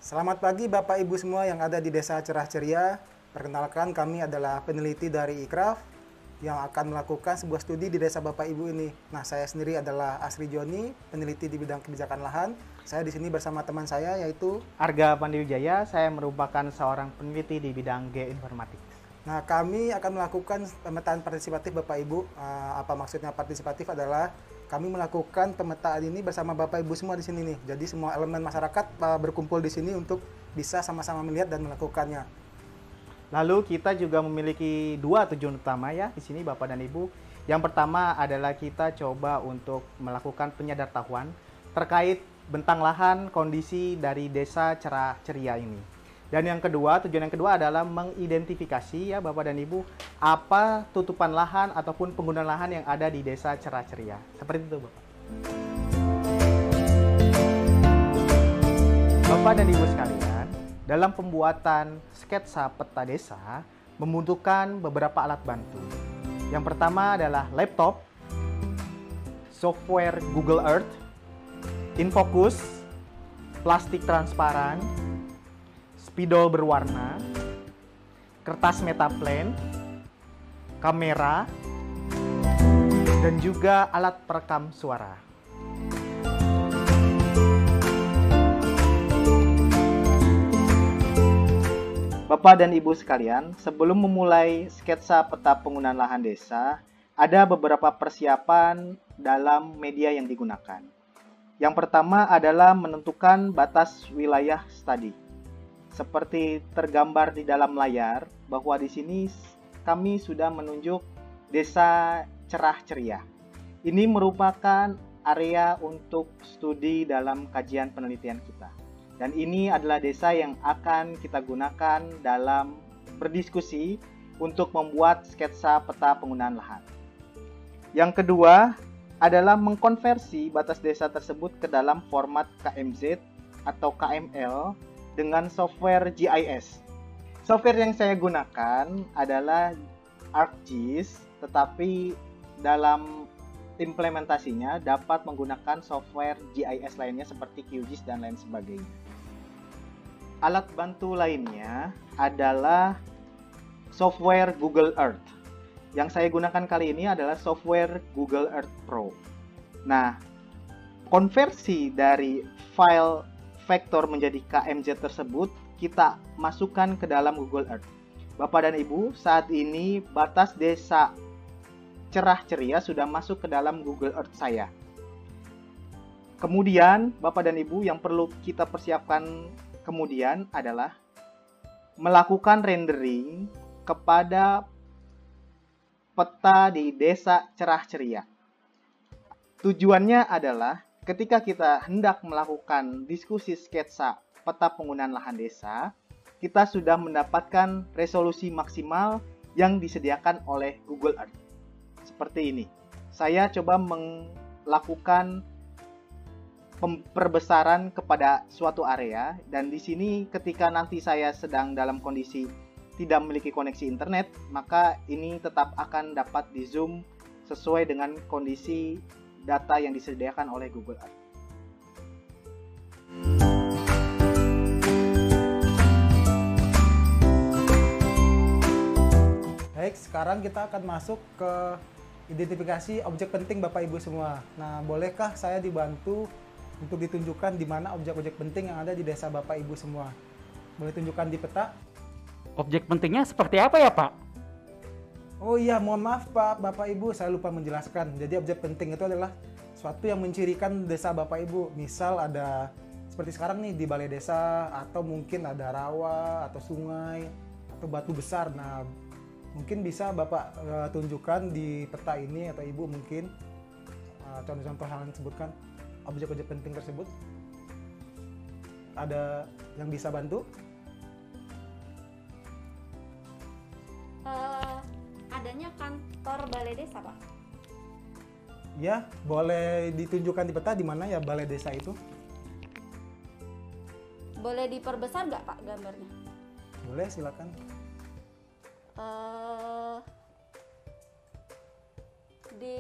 Selamat pagi Bapak Ibu semua yang ada di Desa Cerah Ceria. Perkenalkan, kami adalah peneliti dari Ikraf yang akan melakukan sebuah studi di desa Bapak Ibu ini. Nah, saya sendiri adalah Asri Joni, peneliti di bidang kebijakan lahan. Saya di sini bersama teman saya yaitu Arga Pandiwijaya, saya merupakan seorang peneliti di bidang geoinformatics. Nah, kami akan melakukan pemetaan partisipatif Bapak Ibu. Apa maksudnya partisipatif adalah kami melakukan pemetaan ini bersama Bapak Ibu semua di sini nih. Jadi semua elemen masyarakat berkumpul di sini untuk bisa sama-sama melihat dan melakukannya. Lalu kita juga memiliki dua tujuan utama ya di sini Bapak dan Ibu. Yang pertama adalah kita coba untuk melakukan penyadartahuan terkait bentang lahan kondisi dari desa Cerah Ceria ini. Dan yang kedua, tujuan yang kedua adalah mengidentifikasi ya Bapak dan Ibu apa tutupan lahan ataupun penggunaan lahan yang ada di desa Cerah Ceria. Seperti itu Bapak. Bapak dan Ibu sekalian, dalam pembuatan sketsa peta desa membutuhkan beberapa alat bantu. Yang pertama adalah laptop, software Google Earth, infocus, plastik transparan, spidol berwarna, kertas metaplan, kamera, dan juga alat perekam suara. Bapak dan Ibu sekalian, sebelum memulai sketsa peta penggunaan lahan desa, ada beberapa persiapan dalam media yang digunakan. Yang pertama adalah menentukan batas wilayah studi. Seperti tergambar di dalam layar, bahwa di sini kami sudah menunjuk Desa Cerah Ceria. Ini merupakan area untuk studi dalam kajian penelitian kita. Dan ini adalah desa yang akan kita gunakan dalam berdiskusi untuk membuat sketsa peta penggunaan lahan. Yang kedua adalah mengkonversi batas desa tersebut ke dalam format KMZ atau KML dengan software GIS. Software yang saya gunakan adalah ArcGIS, tetapi dalam implementasinya dapat menggunakan software GIS lainnya seperti QGIS dan lain sebagainya. Alat bantu lainnya adalah software Google Earth. Yang saya gunakan kali ini adalah software Google Earth Pro. Nah, konversi dari file vektor menjadi KMZ tersebut kita masukkan ke dalam Google Earth. Bapak dan Ibu, saat ini batas desa Cerah Ceria sudah masuk ke dalam Google Earth saya. Kemudian, Bapak dan Ibu, yang perlu kita persiapkan kemudian adalah melakukan rendering kepada peta di desa Cerah Ceria. Tujuannya adalah ketika kita hendak melakukan diskusi sketsa peta penggunaan lahan desa, kita sudah mendapatkan resolusi maksimal yang disediakan oleh Google Earth. Seperti ini. Saya coba melakukan perbesaaran kepada suatu area, dan di sini ketika nanti saya sedang dalam kondisi tidak memiliki koneksi internet, maka ini tetap akan dapat di zoom sesuai dengan kondisi data yang disediakan oleh Google Earth. Baik, sekarang kita akan masuk ke identifikasi objek penting Bapak Ibu semua. Nah, bolehkah saya dibantu untuk ditunjukkan di mana objek-objek penting yang ada di desa Bapak Ibu semua? Boleh tunjukkan di peta? Objek pentingnya seperti apa ya, Pak? Oh iya, mohon maaf Pak, Bapak Ibu, saya lupa menjelaskan. Jadi objek penting itu adalah suatu yang mencirikan desa Bapak Ibu. Misal ada seperti sekarang nih di balai desa, atau mungkin ada rawa atau sungai atau batu besar. Nah, mungkin bisa Bapak tunjukkan di peta ini, atau Ibu mungkin contoh-contoh hal yang disebutkan objek-objek penting tersebut. Ada yang bisa bantu? Adanya kantor balai desa, Pak. Ya, boleh ditunjukkan di peta di mana ya balai desa itu? Boleh diperbesar nggak, Pak, gambarnya? Boleh, silakan. Di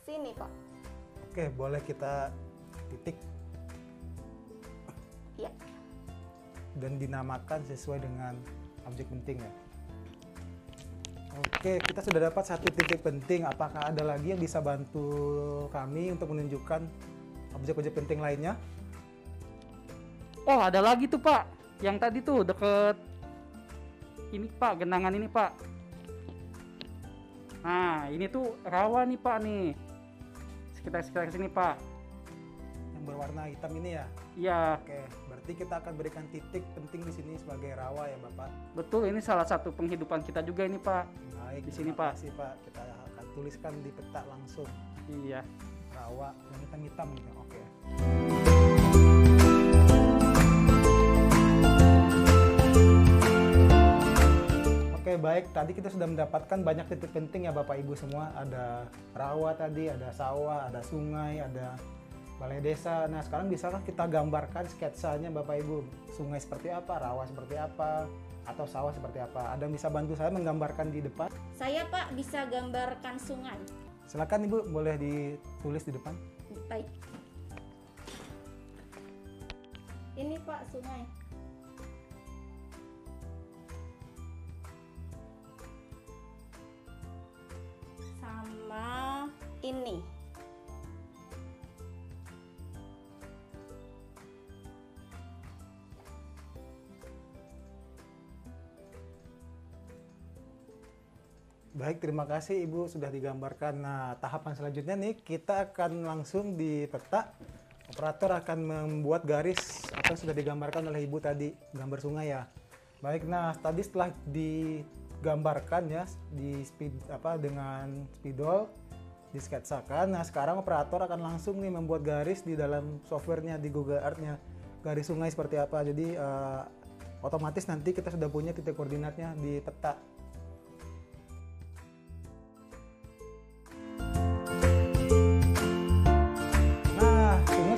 sini, Pak. Oke, boleh kita titik. Ya. dan dinamakan sesuai dengan objek penting ya. Oke, kita sudah dapat satu titik penting. Apakah ada lagi yang bisa bantu kami untuk menunjukkan objek-objek penting lainnya? Oh, ada lagi tuh Pak. Yang tadi tuh deket ini Pak, genangan ini Pak. Nah, ini tuh rawa nih Pak nih. Sekitar sini Pak. Yang berwarna hitam ini ya? Iya, Oke, berarti kita akan berikan titik penting di sini sebagai rawa ya Bapak. betul, ini salah satu penghidupan kita juga ini Pak. Baik, Di sini, terima Pak. kasih, Pak. Kita akan tuliskan di peta langsung. Iya. Rawa yang hitam-hitam gitu. Oke. Oke, baik. Tadi kita sudah mendapatkan banyak titik penting ya Bapak Ibu semua. Ada rawa tadi, ada sawah, ada sungai, ada balai desa. Nah, sekarang bisakah kita gambarkan sketsanya Bapak Ibu? Sungai seperti apa, rawa seperti apa, atau sawah seperti apa? Ada yang bisa bantu saya menggambarkan di depan? Saya Pak bisa gambarkan sungai. Silakan Ibu, boleh ditulis di depan. Baik. Ini Pak sungai. Sama ini. Baik, terima kasih Ibu sudah digambarkan. Nah, tahapan selanjutnya nih kita akan langsung di peta. Operator akan membuat garis atau sudah digambarkan oleh Ibu tadi, gambar sungai ya. Baik, nah tadi setelah digambarkan ya dengan spidol disketsakan. Nah, sekarang operator akan langsung nih membuat garis di dalam softwarenya di Google Earth-nya. Garis sungai seperti apa. Jadi otomatis nanti kita sudah punya titik koordinatnya di peta.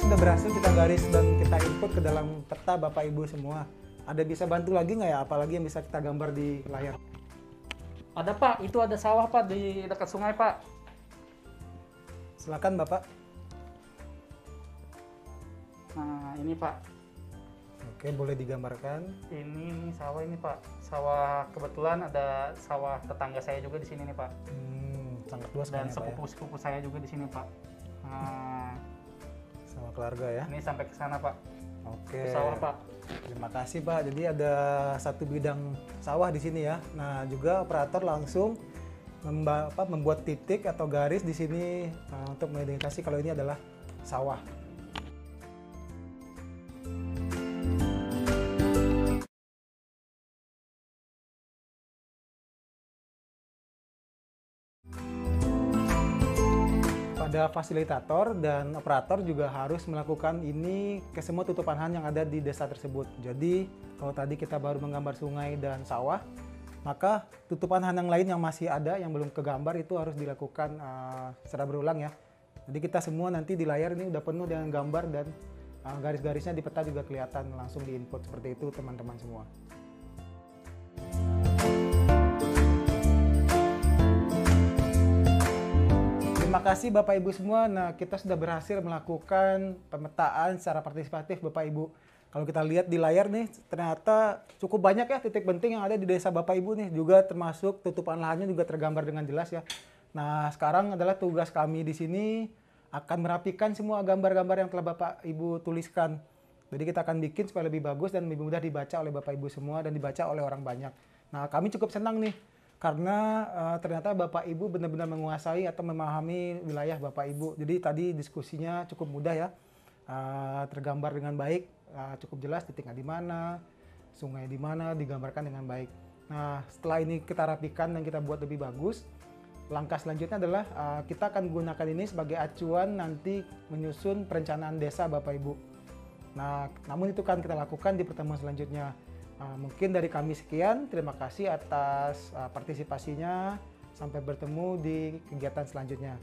Sudah berhasil kita garis dan kita input ke dalam peta Bapak Ibu semua. Ada bisa bantu lagi nggak ya? Apalagi yang bisa kita gambar di layar? Ada Pak, itu ada sawah Pak di dekat sungai Pak. Silakan Bapak. Nah, ini Pak. Oke, boleh digambarkan. Ini sawah ini Pak. Sawah, kebetulan ada sawah tetangga saya juga di sini nih Pak. Sangat luas Dan kan ya Pak ya? sepupu-sepupu saya juga di sini Pak. Nah, Sama keluarga ya. ini sampai ke sana Pak. Oke. Ke sawah Pak. Terima kasih Pak. Jadi ada satu bidang sawah di sini ya. Nah, juga operator langsung membuat titik atau garis di sini untuk mengidentifikasi kalau ini adalah sawah. Pada fasilitator dan operator juga harus melakukan ini ke semua tutupan lahan yang ada di desa tersebut. Jadi kalau tadi kita baru menggambar sungai dan sawah, maka tutupan lahan yang lain yang masih ada yang belum kegambar itu harus dilakukan secara berulang ya. Jadi kita semua nanti di layar ini udah penuh dengan gambar dan garis-garisnya di peta juga kelihatan langsung di input seperti itu teman-teman semua. Terima kasih Bapak Ibu semua. Nah, kita sudah berhasil melakukan pemetaan secara partisipatif Bapak Ibu. Kalau kita lihat di layar nih, ternyata cukup banyak ya titik penting yang ada di desa Bapak Ibu nih. Juga termasuk tutupan lahannya juga tergambar dengan jelas ya. Nah, sekarang adalah tugas kami di sini akan merapikan semua gambar-gambar yang telah Bapak Ibu tuliskan. Jadi kita akan bikin supaya lebih bagus dan lebih mudah dibaca oleh Bapak Ibu semua dan dibaca oleh orang banyak. Nah, kami cukup senang nih. Karena ternyata Bapak Ibu benar-benar menguasai atau memahami wilayah Bapak Ibu. Jadi tadi diskusinya cukup mudah ya, tergambar dengan baik, cukup jelas titiknya di mana, sungai di mana, digambarkan dengan baik. Nah, setelah ini kita rapikan dan kita buat lebih bagus, langkah selanjutnya adalah kita akan gunakan ini sebagai acuan nanti menyusun perencanaan desa Bapak Ibu. Nah, namun itu kan kita lakukan di pertemuan selanjutnya. Mungkin dari kami sekian, terima kasih atas partisipasinya. Sampai bertemu di kegiatan selanjutnya.